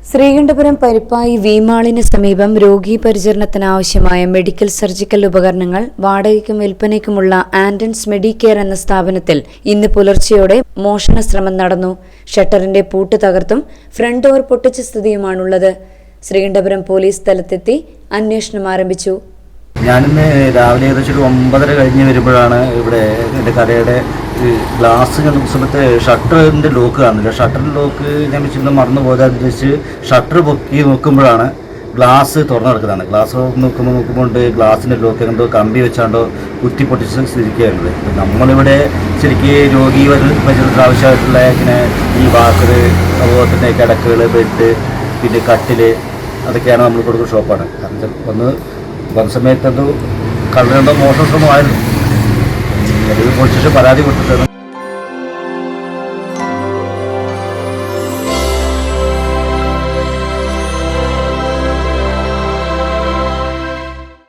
ശ്രീകണ്ഠപുരം പരിപ്പായി വി-മാളിന് സമീപം രോഗീ പരിചരണത്തിനാവശ്യമായ medical surgical ഉപകരണങ്ങൾ വാടകയ്ക്കും വിൽപ്പനയ്ക്കുമുള്ള ആൻഡൻസ് Medicare എന്ന സ്ഥാപനത്തിൽ ഇന്ന് പുലർച്ചെയോടെ മോഷണ ശ്രമം നടന്നു. ഷട്ടറിന്റെ പൂട്ട് തകർത്തും ഫ്രണ്ട് ഡോർ പൊട്ടിച്ച സ്ഥിതിയുമാണുള്ളത്. ശ്രീകണ്ഠപുരം പോലീസ് സ്ഥലത്തെത്തി അന്വേഷണം ആരംഭിച്ചു. ഞാനിന്ന് രാവിലെ ഏകദേശം 9:30 കഴിഞ്ഞ് വരുമ്പോഴാണ് ഇവിടെ എൻ്റെ കടയുടെ ഗ്ലാസ് സമയത്ത് ഷട്ടറിൻ്റെ ലോക്ക് കാണില്ല. ഷട്ടറിൻ്റെ ലോക്ക് ഞാൻ വെച്ചിരുന്ന മറന്നു പോയതെന്ന് വെച്ച് ഷട്ടർ പൊക്കി നോക്കുമ്പോഴാണ് ഗ്ലാസ് തുറന്നു കിടക്കുന്നതാണ്. ഗ്ലാസ് നോക്കുമ്പോൾ ഗ്ലാസിൻ്റെ ലോക്ക് എന്തോ കമ്പി വെച്ചാണ്ടോ കുത്തി പൊട്ടിച്ച് സ്ഥിതിക്കുകയാണത്. നമ്മളിവിടെ ശരിക്കും രോഗി പരിചരണത്തിന് ആവശ്യമായിട്ടുള്ള ഇങ്ങനെ ഈ വാക്കർ, അതുപോലെ തന്നെ കിടക്കുകൾ, ബെഡ്, പിന്നെ കട്ടിൽ, അതൊക്കെയാണ് നമ്മൾ കൊടുക്കുന്ന ഷോപ്പാണ്. വന്ന സമയത്ത് എന്തോ കള്ളെന്തോ മോഷണ ശ്രമമായിരുന്നു. അത് പോലീസ് സ്റ്റേഷൻ പരാതി കൊടുത്തിട്ടാണ്.